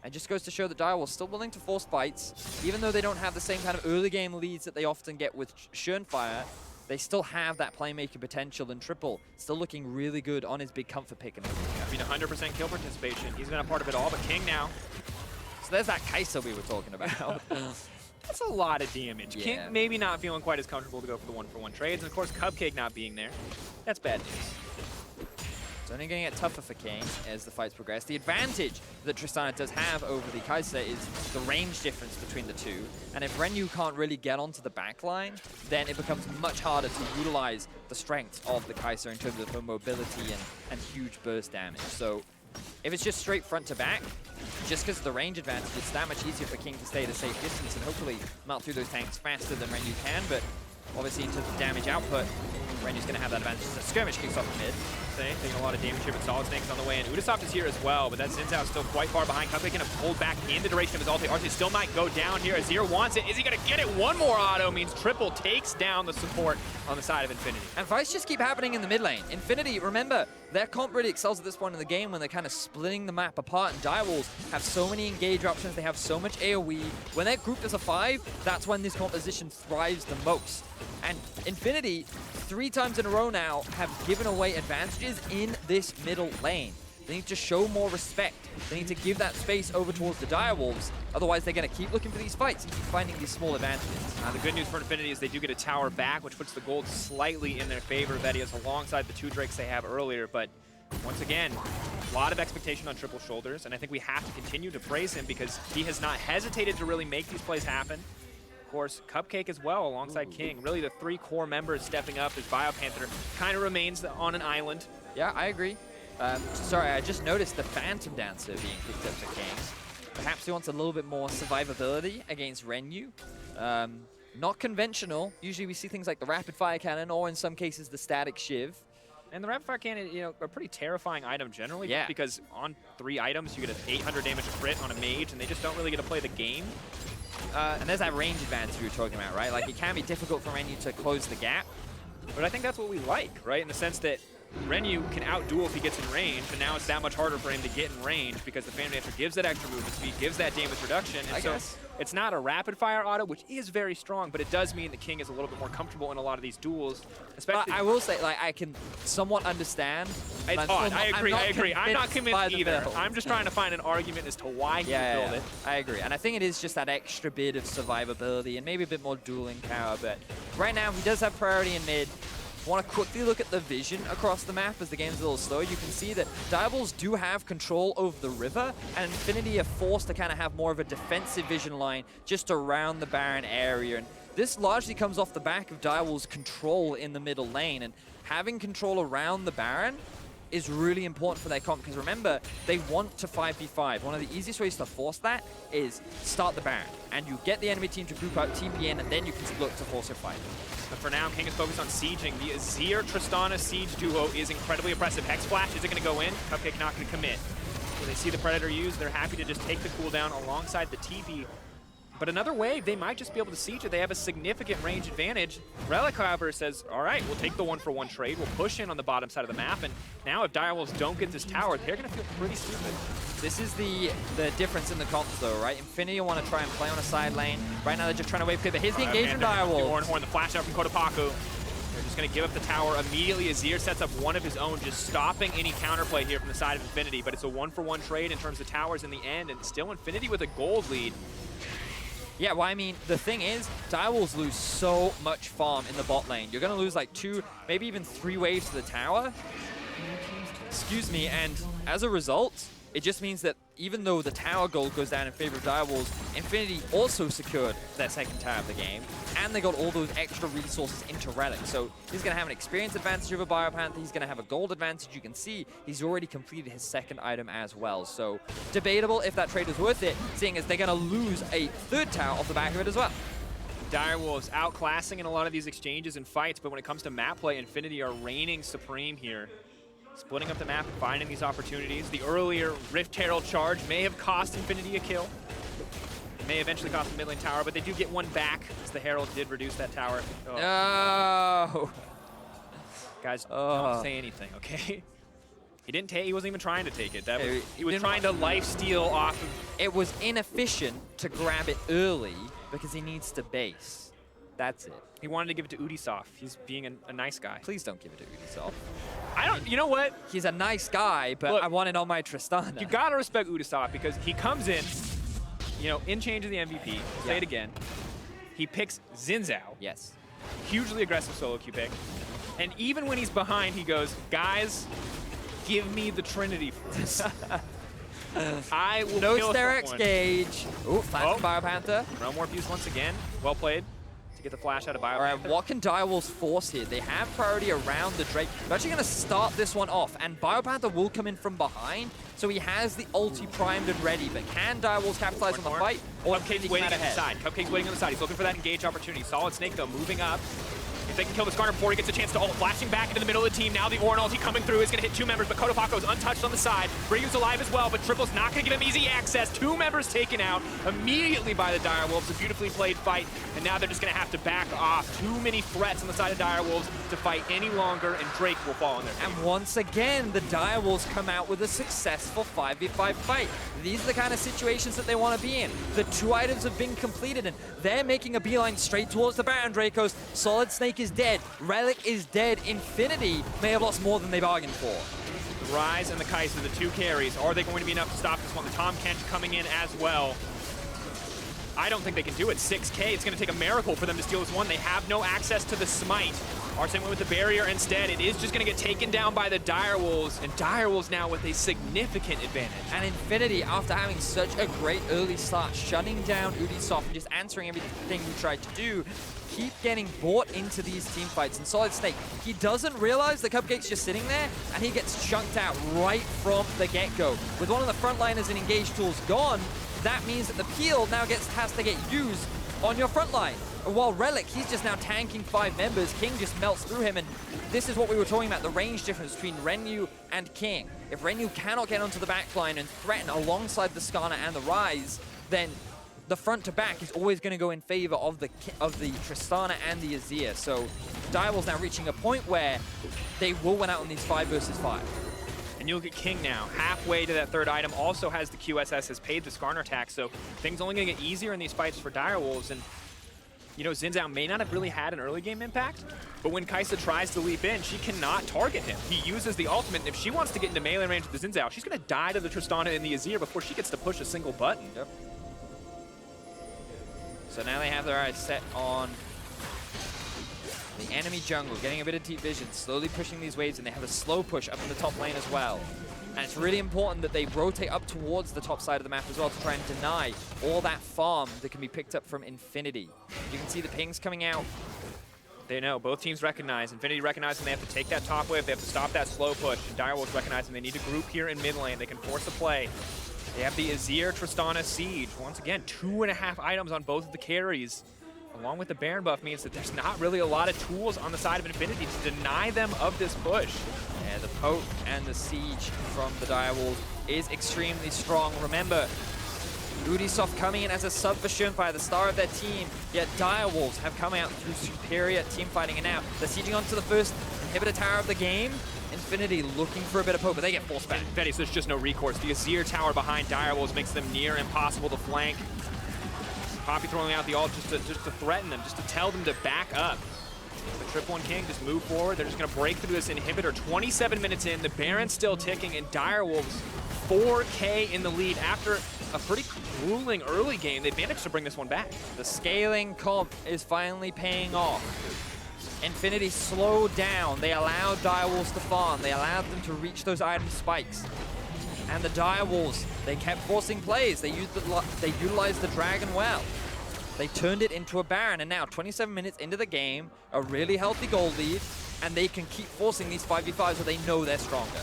And just goes to show that Direwolves still willing to force fights, even though they don't have the same kind of early game leads that they often get with Schönfire. They still have that playmaker potential, and Triple still looking really good on his big comfort pick. I mean, 100% kill participation. He's been a part of it all, but King now. So there's that Kai'Sa we were talking about. That's a lot of damage. Yeah. King maybe not feeling quite as comfortable to go for the one-for-one trades, and of course Cupcake not being there. That's bad news. It's only going to get tougher for King as the fights progress. The advantage that Tristana does have over the Kai'Sa is the range difference between the two. And if Renyu can't really get onto the backline, then it becomes much harder to utilize the strength of the Kai'Sa in terms of her mobility and huge burst damage. So if it's just straight front to back, just because of the range advantage, it's that much easier for King to stay at a safe distance and hopefully melt through those tanks faster than Renyu can. But obviously in terms of damage output, Renyu's going to have that advantage. So skirmish kicks off the mid. Taking a lot of damage here, but SolidSnake is on the way in. UDYSOF is here as well, but that Xin Zhao still quite far behind. Cupcake going to pull back in the duration of his ulti. Arce still might go down here. Azir wants it. Is he going to get it? One more auto means Triple takes down the support on the side of Infinity. And fights just keep happening in the mid lane. Infinity, remember, their comp really excels at this point in the game when they're kind of splitting the map apart, and Direwolves have so many engage options. They have so much AoE. When they're grouped as a 5, that's when this composition thrives the most. And Infinity, 3 times in a row now, have given away advantages in this middle lane. They need to show more respect. They need to give that space over towards the Direwolves. Otherwise, they're going to keep looking for these fights and keep finding these small advantages. The good news for Infinity is they do get a tower back, which puts the gold slightly in their favor. Vedia's alongside the 2 Drakes they have earlier, but once again, a lot of expectation on Triple's shoulders, and I think we have to continue to praise him because he has not hesitated to really make these plays happen. Of course, Cupcake as well alongside King. Really the 3 core members stepping up as BioPanther kind of remains on an island. Yeah, I agree. Sorry, I just noticed the Phantom Dancer being picked up for King. Perhaps he wants a little bit more survivability against Renyu. Not conventional. Usually we see things like the Rapid Fire Cannon or in some cases the Static Shiv. And the Rapid Fire Cannon, you know, a pretty terrifying item generally. Yeah. Because on 3 items you get an 800 damage crit on a mage and they just don't really get to play the game. And there's that range advantage we were talking about, right? Like, it can be difficult for Renyu to close the gap. But I think that's what we like, right? In the sense that Renyu can outduel if he gets in range, and now it's that much harder for him to get in range because the Phantom Dancer gives that extra movement speed, gives that damage reduction, and so it's not a rapid-fire auto, which is very strong, but it does mean the King is a little bit more comfortable in a lot of these duels, especially... But I will say, like, I can somewhat understand. It's odd. I agree. I'm not convinced either. Build. I'm just trying to find an argument as to why he would build it. I agree. And I think it is just that extra bit of survivability and maybe a bit more dueling power, but right now he does have priority in mid. Want to quickly look at the vision across the map as the game's a little slow. You can see that Direwolves do have control over the river, and Infinity are forced to kind of have more of a defensive vision line just around the Baron area. And this largely comes off the back of Direwolves' control in the middle lane, and having control around the Baron is really important for their comp, because remember, they want to 5v5. One of the easiest ways to force that is start the Baron, and you get the enemy team to group out, TP in, and then you can look to force a fight. But for now, King is focused on sieging. The Azir Tristana siege duo is incredibly oppressive. Hex Flash, is it going to go in? Cupcake not going to commit. When they see the Predator used, they're happy to just take the cooldown alongside the TP. But another wave, they might just be able to siege it. They have a significant range advantage. Relic, however, says, all right, we'll take the 1-for-1 trade. We'll push in on the bottom side of the map. And now if Direwolves don't get this tower, they're going to feel pretty stupid. This is the difference in the comps, though, right? Infinity want to try and play on a side lane. Right now, they're just trying to wave clear. But here's the engage from Direwolves. Ornn, the flash out from Cotopaco. They're just going to give up the tower immediately. Azir sets up one of his own, just stopping any counterplay here from the side of Infinity. But it's a 1-for-1 trade in terms of towers in the end. And still Infinity with a gold lead. Yeah, well, I mean, the thing is, Direwolves lose so much farm in the bot lane. You're going to lose like 2, maybe even 3 waves to the tower. Excuse me, and as a result, it just means that even though the tower gold goes down in favor of Direwolves, Infinity also secured their second tower of the game, and they got all those extra resources into Relic. So he's going to have an experience advantage over BioPanther, he's going to have a gold advantage. You can see he's already completed his second item as well. So debatable if that trade is worth it, seeing as they're going to lose a third tower off the back of it as well. Direwolves outclassing in a lot of these exchanges and fights, but when it comes to map play, Infinity are reigning supreme here. Splitting up the map and finding these opportunities. The earlier Rift Herald charge may have cost Infinity a kill. It may eventually cost the mid lane tower, but they do get one back, as the Herald did reduce that tower. Oh. No! Guys, don't say anything, okay? He didn't take. He wasn't even trying to take it. He was trying to life steal off of... It was inefficient to grab it early because he needs to base. That's it. He wanted to give it to UDYSOF. He's being a nice guy. Please don't give it to UDYSOF. You know what? He's a nice guy, but look, I want it on my Tristana. You gotta respect UDYSOF because he comes in, you know, in change of the MVP, say it again. He picks Xin Zhao. Yes. Hugely aggressive solo Q pick. And even when he's behind, he goes, guys, give me the Trinity first. I will no kill Sterex gauge. Ooh, flash from BioPanther. No more views once again. Well played. To get the flash out of BioPanther. All right, what can Direwolves force here? They have priority around the Drake. They're actually going to start this one off, and BioPanther will come in from behind, so he has the ulti primed and ready. But can Direwolves capitalize on the fight? Or Cupcake's waiting on the side. Cupcake's waiting on the side. He's looking for that engage opportunity. SolidSnake, though, moving up. If they can kill the Skarner before he gets a chance to ult, flashing back into the middle of the team. Now the Ornn ulti coming through is going to hit 2 members, but Cotopaco's untouched on the side. Renyu's alive as well, but Triple's not going to give him easy access. 2 members taken out immediately by the Direwolves. A beautifully played fight, and now they're just going to have to back off. Too many threats on the side of Direwolves to fight any longer, and Drake will fall on their feet. And once again, the Direwolves come out with a successful 5v5 fight. These are the kind of situations that they want to be in. The 2 items have been completed, and they're making a beeline straight towards the Baron Dracos. SolidSnake is dead. Relic is dead. Infinity may have lost more than they bargained for. The Ryze and the Kai'Sa, the 2 carries. Are they going to be enough to stop this one? The Tahm Kench coming in as well. I don't think they can do it. 6K, it's going to take a miracle for them to steal this one. They have no access to the smite. Arce went with the barrier instead. It is just going to get taken down by the Direwolves, and Direwolves now with a significant advantage. And Infinity, after having such a great early start, shutting down UDYSOF and just answering everything we tried to do, keep getting bought into these team fights. And SolidSnake, he doesn't realize the Cupcake's just sitting there, and he gets chunked out right from the get-go. With one of the frontliners and engage tools gone, that means that the peel now has to get used on your front line. While Relic, he's just now tanking 5 members. King just melts through him, and this is what we were talking about, the range difference between Renyu and King. If Renyu cannot get onto the back line and threaten alongside the Skarner and the Ryze, then the front to back is always going to go in favor of the Tristana and the Azir. So Direwolves now reaching a point where they will win out on these 5 versus 5. And you'll get King now, halfway to that third item, also has the QSS, has paid the Skarner tax, so things only going to get easier in these fights for Direwolves. And, you know, Xin Zhao may not have really had an early game impact, but when Kai'Sa tries to leap in, she cannot target him. He uses the ultimate, and if she wants to get into melee range with the Xin Zhao, she's going to die to the Tristana and the Azir before she gets to push a single button. Yep. So now they have their eyes set on the enemy jungle, getting a bit of deep vision, slowly pushing these waves, and they have a slow push up in the top lane as well. And it's really important that they rotate up towards the top side of the map as well to try and deny all that farm that can be picked up from Infinity. You can see the pings coming out. They know, both teams recognize. Infinity recognizing they have to take that top wave, they have to stop that slow push. And Direwolves recognizing they need to group here in mid lane, they can force a play. They have the Azir, Tristana, Siege. Once again, 2.5 items on both of the carries. Along with the Baron buff means that there's not really a lot of tools on the side of Infinity to deny them of this push. Yeah, the poke and the siege from the Direwolves is extremely strong. Remember, UDYSOF coming in as a sub for Sunfire, the star of their team, yet Direwolves have come out through superior team fighting, and now they're sieging onto the first inhibitor tower of the game. Infinity looking for a bit of poke, but they get forced back. Betty, so there's just no recourse. The Azir tower behind Direwolves makes them near impossible to flank. Poppy throwing out the ult just to threaten them, just to tell them to back up. The Triple and King just move forward. They're just going to break through this inhibitor. 27 minutes in, the Baron's still ticking, and Direwolves 4K in the lead after a pretty grueling early game. They managed to bring this one back. The scaling comp is finally paying off. Infinity slowed down. They allowed Direwolves to farm. They allowed them to reach those item spikes. And the Direwolves, they kept forcing plays. They utilized the Dragon well. They turned it into a Baron, and now 27 minutes into the game, a really healthy gold lead, and they can keep forcing these 5v5s so they know they're stronger.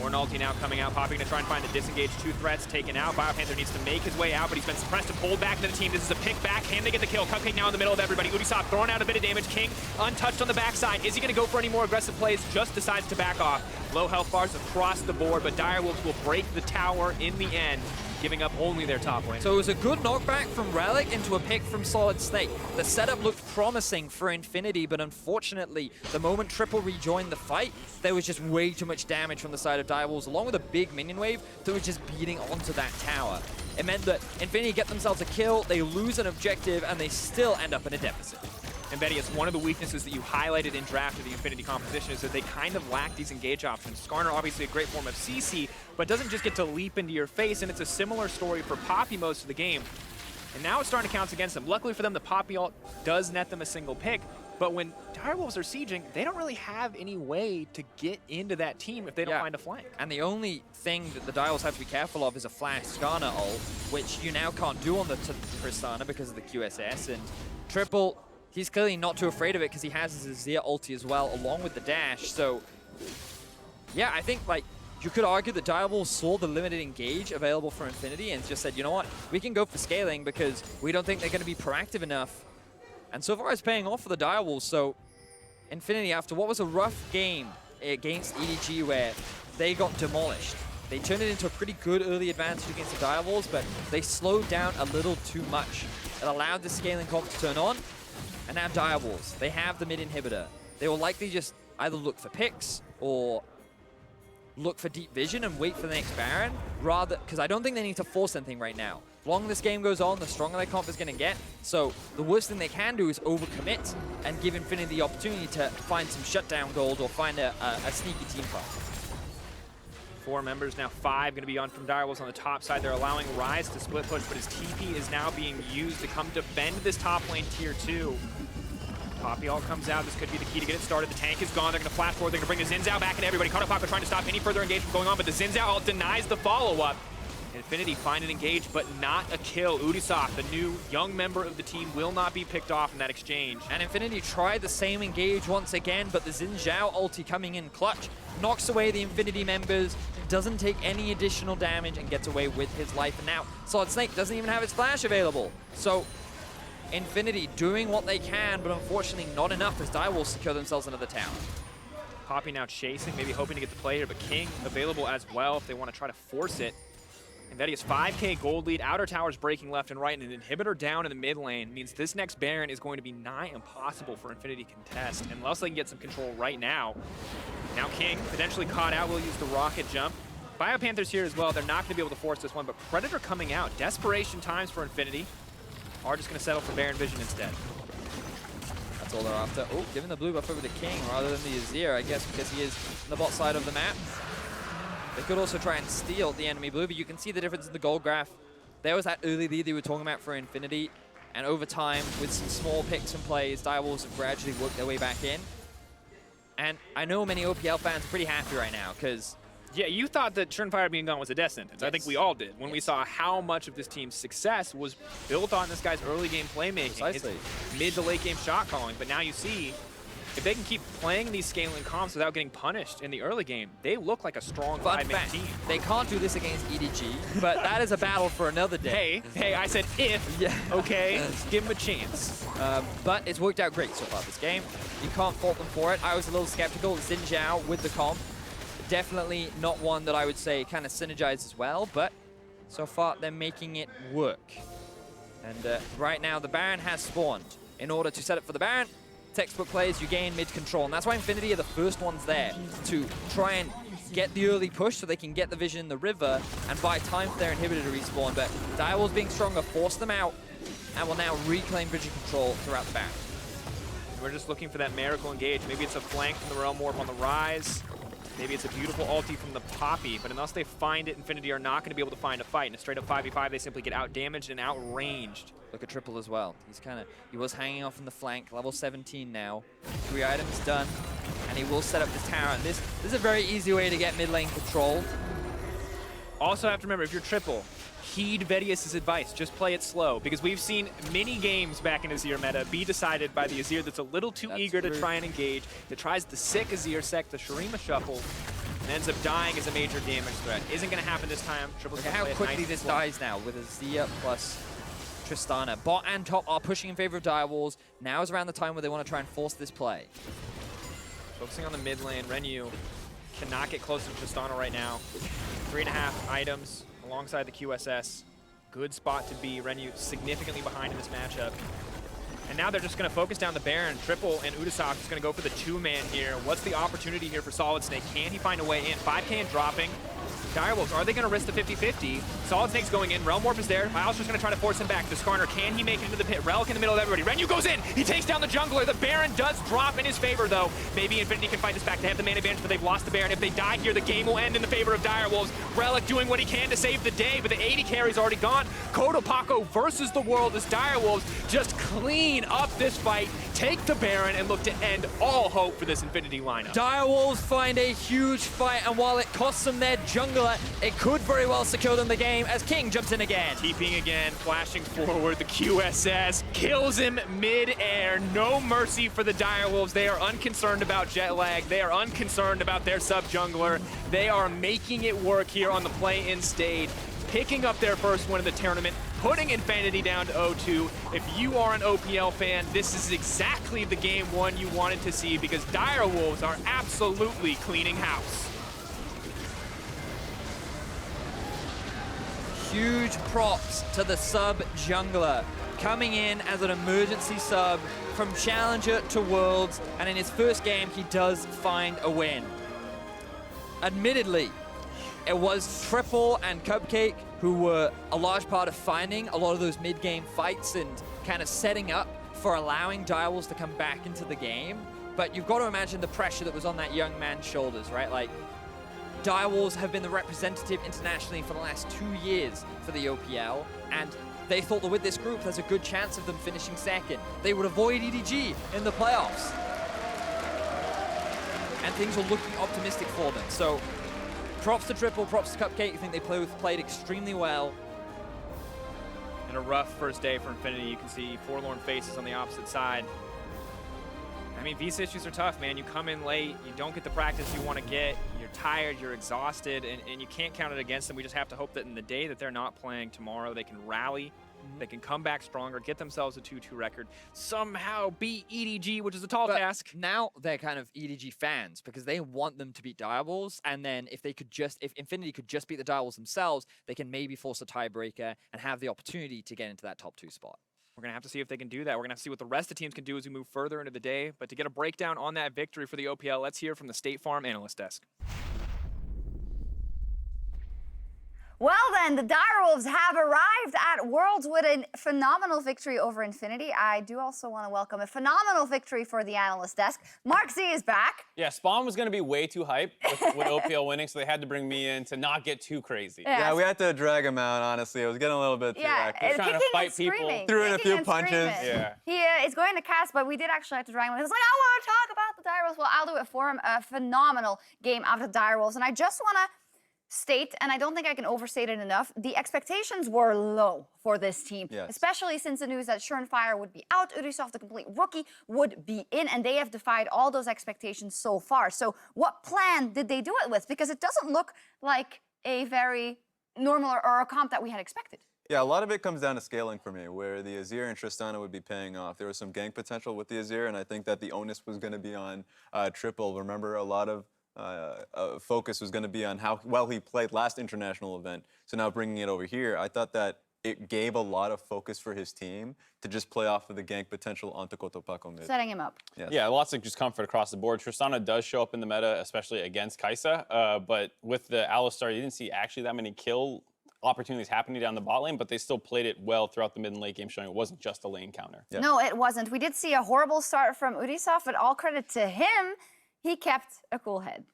Ornn ulti now coming out, Poppy gonna try and find the disengage. 2 threats taken out. BioPanther needs to make his way out, but he's been suppressed and pulled back into the team. This is a pick back. Can they get the kill? Cupcake now in the middle of everybody. UDYSOF throwing out a bit of damage. King untouched on the backside. Is he gonna go for any more aggressive plays? Just decides to back off. Low health bars across the board, but Direwolves will break the tower in the end, giving up only their top lane. So it was a good knockback from Relic into a pick from SolidSnake. The setup looked promising for Infinity, but unfortunately, the moment Triple rejoined the fight, there was just way too much damage from the side of Direwolves, along with a big minion wave that was just beating onto that tower. It meant that Infinity get themselves a kill, they lose an objective, and they still end up in a deficit. And Betty, it's one of the weaknesses that you highlighted in draft of the Infinity composition is that they kind of lack these engage options. Skarner, obviously a great form of CC, but doesn't just get to leap into your face, and it's a similar story for Poppy most of the game. And now it's starting to count against them. Luckily for them, the Poppy ult does net them a single pick, but when Direwolves are sieging, they don't really have any way to get into that team if they don't find a flank. And the only thing that the Direwolves have to be careful of is a flash Skarner ult, which you now can't do on the Tristana because of the QSS, and Triple, he's clearly not too afraid of it because he has his Azir ulti as well, along with the dash. So, yeah, I think, like, you could argue that Direwolves saw the limited engage available for Infinity and just said, you know what, we can go for scaling because we don't think they're going to be proactive enough. And so far, it's paying off for the Direwolves. So, Infinity, after what was a rough game against EDG where they got demolished, they turned it into a pretty good early advantage against the Direwolves, but they slowed down a little too much. It allowed the scaling comp to turn on. And now Direwolves, they have the mid inhibitor. They will likely just either look for picks or look for deep vision and wait for the next Baron, rather, because I don't think they need to force anything right now. The longer this game goes on, the stronger their comp is going to get. So the worst thing they can do is overcommit and give Infinity the opportunity to find some shutdown gold or find a sneaky team fight. 4 members, now 5 going to be on from Direwolves on the top side. They're allowing Ryze to split push, but his TP is now being used to come defend this top lane tier 2. Poppy ult comes out. This could be the key to get it started. The tank is gone. They're going to flash forward. They're going to bring the Xin Zhao back and everybody. Cotopaco trying to stop any further engagement going on, but the Xin Zhao ult denies the follow-up. Infinity find an engage, but not a kill. UDYSOF, the new young member of the team, will not be picked off in that exchange. And Infinity tried the same engage once again, but the Xin Zhao ulti coming in clutch knocks away the Infinity members, doesn't take any additional damage, and gets away with his life. And now SolidSnake doesn't even have its flash available. So Infinity doing what they can, but unfortunately not enough as Direwolves secure themselves another tower. Poppy now chasing, maybe hoping to get the play here, but King available as well if they want to try to force it. Vedia's 5k gold lead, outer towers breaking left and right, and an inhibitor down in the mid lane means this next Baron is going to be nigh impossible for Infinity to contest, unless they can get some control right now. Now King, potentially caught out, will use the rocket jump. BioPanther's here as well, they're not going to be able to force this one, but Predator coming out. Desperation times for Infinity. Are just going to settle for Baron Vision instead. That's all they're after. Oh, giving the blue buff over to King rather than the Azir, I guess, because he is on the bot side of the map. They could also try and steal the enemy blue, but you can see the difference in the gold graph. There was that early lead they were talking about for Infinity, and over time, with some small picks and plays, Direwolves have gradually worked their way back in. And I know many OPL fans are pretty happy right now, because... Yeah, you thought that Surenfire being gone was a death sentence. Yes. I think we all did, when we saw how much of this team's success was built on this guy's early game playmaking, Precisely. his mid to late game shot calling. But now you see, if they can keep playing these scaling comps without getting punished in the early game, they look like a strong five-man team. They can't do this against EDG, but that is a battle for another day. Hey, I said if, yeah. Okay? Give them a chance. But it's worked out great so far this game. You can't fault them for it. I was a little skeptical. Zhao with the comp. Definitely not one that I would say kind of synergizes well, but so far they're making it work. And right now the Baron has spawned. In order to set up for the Baron, textbook plays, you gain mid control, and that's why Infinity are the first ones there to try and get the early push so they can get the vision in the river and buy time for their inhibitor to respawn. But Direwolves being stronger force them out and will now reclaim vision control throughout the Baron. We're just looking for that miracle engage. Maybe it's a flank from the Realm Warp on the Ryze. Maybe it's a beautiful ulti from the Poppy, but unless they find it, Infinity are not going to be able to find a fight. In a straight up 5v5, they simply get out-damaged and out-ranged. Look at Triple as well. He was hanging off in the flank, level 17 now. 3 items done, and he will set up this tower. And this is a very easy way to get mid lane control. Also have to remember, if you're Triple, heed Vedius' advice. Just play it slow, because we've seen many games back in Azir meta be decided by the Azir that's a little too eager to try and engage, that tries the sick Azir sec, the Shurima shuffle, and ends up dying as a major damage threat. Isn't going to happen this time. Look at how quickly this dies now with Azir plus Tristana. Bot and top are pushing in favor of Direwolves. Now is around the time where they want to try and force this play. Focusing on the mid lane, Renyu cannot get close to Tristana right now. 3.5 items alongside the QSS. Good spot to be. Renyu significantly behind in this matchup. And now they're just going to focus down the Baron. Triple and UDYSOF is going to go for the 2-man here. What's the opportunity here for SolidSnake? Can he find a way in? 5k and dropping. Direwolves, are they going to risk the 50-50? SolidSnake's going in. Realm Warp is there. Alistar's going to try to force him back. The Skarner, can he make it into the pit? Relic in the middle of everybody. Renyu goes in. He takes down the jungler. The Baron does drop in his favor, though. Maybe Infinity can fight this back. They have the man advantage, but they've lost the Baron. If they die here, the game will end in the favor of Direwolves. Relic doing what he can to save the day, but the 80 carry's already gone. Cotopaco versus the world as Direwolves just clean up this fight, take the Baron, and look to end all hope for this Infinity lineup. Direwolves find a huge fight, and while it costs them their jungler, it could very well secure them the game as King jumps in again. TPing again, flashing forward, the QSS kills him mid-air. No mercy for the Direwolves. They are unconcerned about jet lag. They are unconcerned about their sub-jungler. They are making it work here on the play-in stage, picking up their first win of the tournament, putting Infinity down to 0-2. If you are an OPL fan, this is exactly the game one you wanted to see, because Direwolves are absolutely cleaning house. Huge props to the sub-jungler, coming in as an emergency sub from Challenger to Worlds, and in his first game, he does find a win. Admittedly, it was Triple and Cupcake who were a large part of finding a lot of those mid-game fights and kind of setting up for allowing Direwolves to come back into the game. But you've got to imagine the pressure that was on that young man's shoulders, right? Like, Direwolves have been the representative internationally for the last 2 years for the OPL, and they thought that with this group, there's a good chance of them finishing second. They would avoid EDG in the playoffs. And things were looking optimistic for them. So, props to Triple, props to Cupcake. I think they played extremely well. And a rough first day for Infinity. You can see forlorn faces on the opposite side I mean, visa issues are tough, man. You come in late, you don't get the practice you want to get, you're tired, you're exhausted, and you can't count it against them. We just have to hope that in the day that they're not playing tomorrow, they can rally, they can come back stronger, get themselves a 2-2 record, somehow beat EDG, which is a tall task. Now they're kind of EDG fans because they want them to beat Direwolves, and then if Infinity could just beat the Direwolves themselves, they can maybe force a tiebreaker and have the opportunity to get into that top 2 spot. We're going to have to see if they can do that. We're going to have to see what the rest of the teams can do as we move further into the day. But to get a breakdown on that victory for the OPL, let's hear from the State Farm analyst desk. Well then, the Direwolves have arrived at Worlds with a phenomenal victory over Infinity. I do also want to welcome a phenomenal victory for the analyst desk. Mark Z is back. Yeah, Spawn was going to be way too hype with OPL winning, so they had to bring me in to not get too crazy. Yeah, we had to drag him out, honestly. It was getting a little bit too active. Trying to fight people. Threw in a few punches. Yeah. He is going to cast, but we did actually have to drag him. He was like, I want to talk about the Direwolves. Well, I'll do it for him. A phenomenal game out of the Direwolves. And I just want to state, and I don't think I can overstate it enough, the expectations were low for this team, especially since the news that Surenfire would be out, UDYSOF, the complete rookie, would be in, and they have defied all those expectations so far. So what plan did they do it with? Because it doesn't look like a very normal or a comp that we had expected. Yeah, a lot of it comes down to scaling for me, where the Azir and Tristana would be paying off. There was some gank potential with the Azir, and I think that the onus was going to be on Triple. Remember, a lot of focus was going to be on how well he played last international event. So now bringing it over here, I thought that it gave a lot of focus for his team to just play off of the gank potential onto Cotopaco mid. Setting him up. Yes. Yeah, lots of just comfort across the board. Tristana does show up in the meta, especially against Kai'Sa, but with the Alistar, you didn't see actually that many kill opportunities happening down the bot lane, but they still played it well throughout the mid and late game, showing it wasn't just a lane counter. Yeah. No, it wasn't. We did see a horrible start from UDYSOF, but all credit to him. He kept a cool head.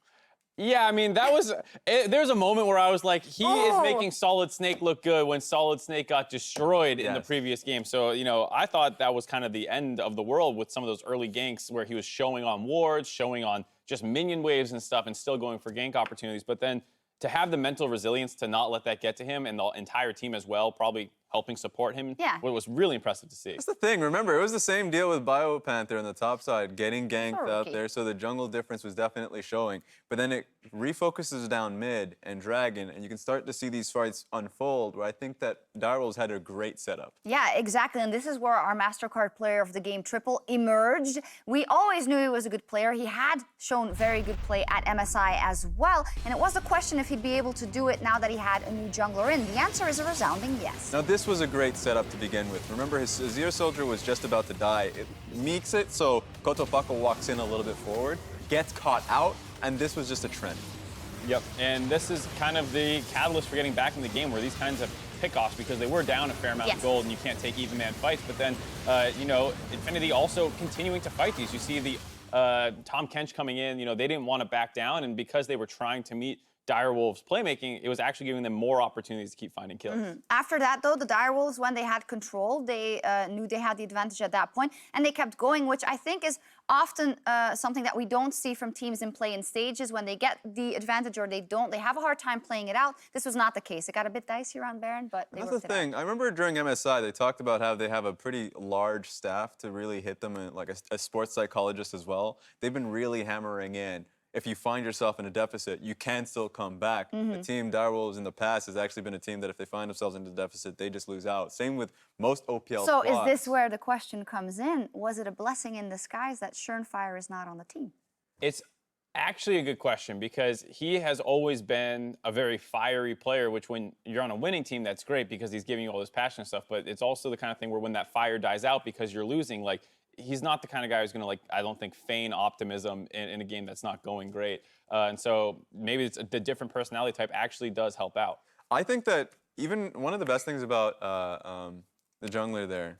Yeah, I mean, that was, there's a moment where I was like, he is making SolidSnake look good when SolidSnake got destroyed in the previous game. So, you know, I thought that was kind of the end of the world with some of those early ganks where he was showing on wards, showing on just minion waves and stuff and still going for gank opportunities. But then to have the mental resilience to not let that get to him and the entire team as well, probably helping support him, what was really impressive to see. That's the thing. Remember, it was the same deal with BioPanther on the top side, getting ganked out there, so the jungle difference was definitely showing. But then it refocuses down mid and Dragon, and you can start to see these fights unfold, where I think that Direwolves had a great setup. Yeah, exactly, and this is where our MasterCard player of the game, Triple, emerged. We always knew he was a good player. He had shown very good play at MSI as well, and it was a question if he'd be able to do it now that he had a new jungler in. The answer is a resounding yes. Now, this was a great setup to begin with. Remember, his Azir soldier was just about to die. It meets it, so Cotopaco walks in a little bit forward, gets caught out, and this was just a trend. Yep, and this is kind of the catalyst for getting back in the game, where these kinds of pickoffs, because they were down a fair amount of gold and you can't take even man fights, but then, you know, Infinity also continuing to fight these. You see the Tahm Kench coming in, you know, they didn't want to back down, and because they were trying to meet Direwolves' playmaking, it was actually giving them more opportunities to keep finding kills. After that, though, the Direwolves, when they had control, they knew they had the advantage at that point, and they kept going, which I think is often something that we don't see from teams in play in stages. When they get the advantage or they don't, they have a hard time playing it out. This was not the case. It got a bit dicey around Baron, but they worked it out. That's the thing. I remember during MSI, they talked about how they have a pretty large staff to really hit them, and like a sports psychologist as well. They've been really hammering in. If you find yourself in a deficit, you can still come back. The team Direwolves in the past has actually been a team that if they find themselves in a deficit, they just lose out. Same with most OPL So squads. is this where the question comes in? Was it a blessing in disguise that Surenfire is not on the team? It's actually a good question, because he has always been a very fiery player, which when you're on a winning team, that's great because he's giving you all this passion and stuff, but it's also the kind of thing where when that fire dies out because you're losing, like, he's not the kind of guy who's going to, like, I don't think, feign optimism in a game that's not going great. And so maybe it's the different personality type actually does help out. I think that even one of the best things about the jungler there,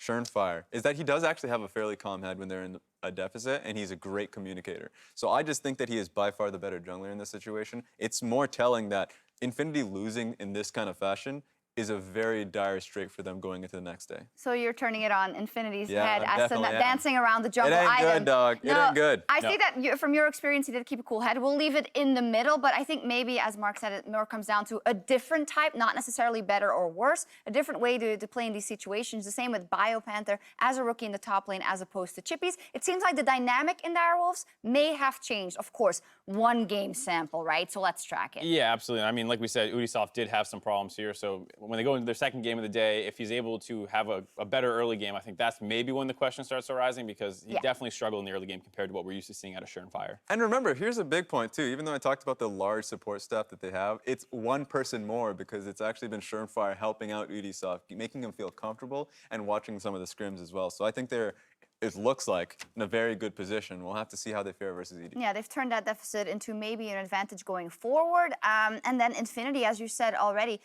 Surenfire, is that he does actually have a fairly calm head when they're in a deficit, and he's a great communicator. So I just think that he is by far the better jungler in this situation. It's more telling that Infinity losing in this kind of fashion is a very dire strait for them going into the next day. So you're turning it on Infinity's Yeah, head as to definitely am. dancing around the It jungle ain't item. good, dog. It ain't good. I see that from your experience, you did keep a cool head. We'll leave it in the middle, but I think maybe, as Mark said, it more comes down to a different type, not necessarily better or worse, a different way to play in these situations. The same with BioPanther as a rookie in the top lane as opposed to Chippies. It seems like the dynamic in Direwolves may have changed. Of course, one game sample, right? So let's track it. Yeah, absolutely. I mean, like we said, UDYSOF did have some problems here. So when they go into their second game of the day, if he's able to have a better early game, I think that's maybe when the question starts arising, because he definitely struggled in the early game compared to what we're used to seeing out of SureFire. And remember, here's a big point too. Even though I talked about the large support staff that they have, it's one person more because it's actually been SureFire helping out UDYSOF, making them feel comfortable and watching some of the scrims as well. So I think they're, it looks like, in a very good position. We'll have to see how they fare versus ED. Yeah, they've turned that deficit into maybe an advantage going forward. And then Infinity, as you said already,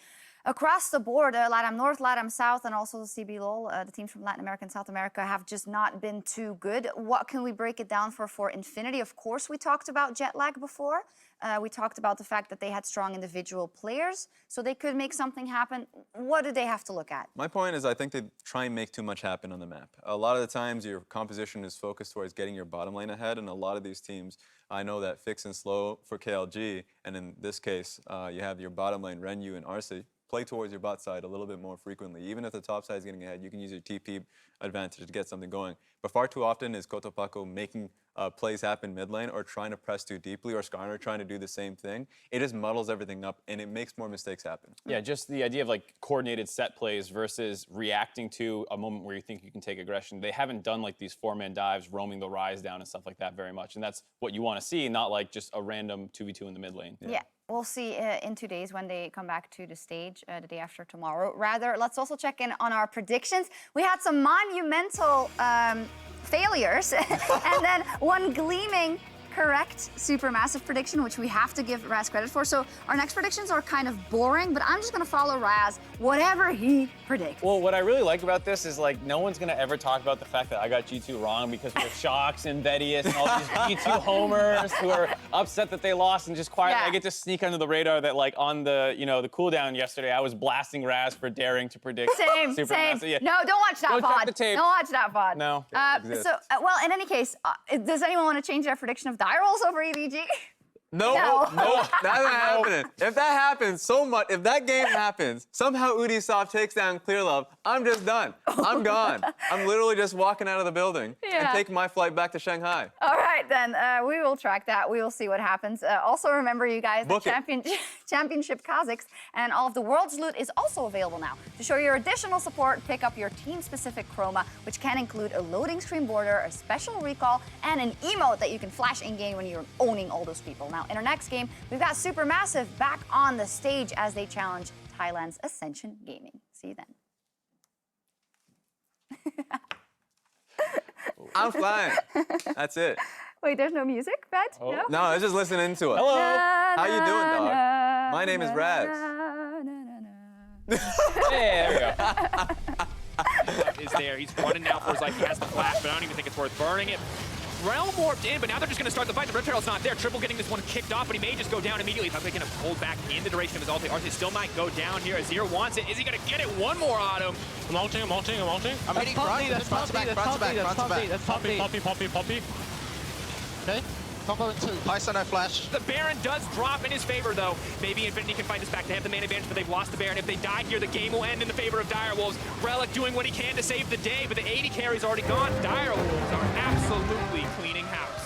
across the board, LATAM North, LATAM South, and also the CBLOL, the teams from Latin America and South America have just not been too good. What can we break it down for Infinity? Of course, we talked about jet lag before. We talked about the fact that they had strong individual players, so they could make something happen. What do they have to look at? My point is I think they try and make too much happen on the map. A lot of the times your composition is focused towards getting your bottom lane ahead, and a lot of these teams, I know that Fix and Slow for KLG, and in this case, you have your bottom lane, Renyu and Arce, play towards your bot side a little bit more frequently. Even if the top side is getting ahead, you can use your TP advantage to get something going. But far too often is Cotopaco making plays happen mid lane or trying to press too deeply, or Skarner trying to do the same thing. It just muddles everything up and it makes more mistakes happen. Yeah, just the idea of like coordinated set plays versus reacting to a moment where you think you can take aggression. They haven't done like these 4-man dives, roaming the Ryze down and stuff like that very much. And that's what you want to see, not like just a random 2v2 in the mid lane. Yeah. We'll see in 2 days when they come back to the stage, the day after tomorrow. Rather, let's also check in on our predictions. We had some monumental failures and then one gleaming correct supermassive prediction, which we have to give Raz credit for. So our next predictions are kind of boring, but I'm just gonna follow Raz, whatever he predicts. Well, what I really like about this is like no one's gonna ever talk about the fact that I got G2 wrong, because we're Shocks and Vedius and all these G2 homers who are upset that they lost and just quietly. I get to sneak under the radar that like on the the cooldown yesterday, I was blasting Raz for daring to predict Same. Yeah. No, don't watch that Don't pod. check the tape. Don't watch that pod. No. Well, in any case, does anyone want to change their prediction of Direwolves over EDG? No, that's not happening. If that happens so much, if that game happens, somehow UDYSOF takes down ClearLove, I'm just done. I'm gone. I'm literally just walking out of the building and taking my flight back to Shanghai. All right, then. We will track that. We will see what happens. Also, remember, you guys, the Championship Kazakhs and all of the world's loot is also available now. To show your additional support, pick up your team-specific chroma, which can include a loading screen border, a special recall, and an emote that you can flash in-game when you're owning all those people. Now, in our next game, we've got Supermassive back on the stage as they challenge Thailand's Ascension Gaming. See you then. I'm flying. That's it. Wait, there's no music, Brett? Oh. No, I was just listening to it. Hello. How you doing, dog? My name is Raz. Hey, there we go. Is there. He's running now for his life. He has the flash, but I don't even think it's worth burning it. Realm warped in, but now they're just going to start the fight. The Red Peril's not there. Triple getting this one kicked off, but he may just go down immediately. If I'm going to hold back in the duration of his ulti. Arce still might go down here. Azir wants it. Is he going to get it? One more on him. I'm ulting. I'm hitting Poppy. Okay. Combo in 2. Python, no flash. The Baron does drop in his favor, though. Maybe Infinity can fight this back. They have the main advantage, but they've lost the Baron. If they die here, the game will end in the favor of Direwolves. Relic doing what he can to save the day, but the 80 carry's already gone. Direwolves are absolutely cleaning house.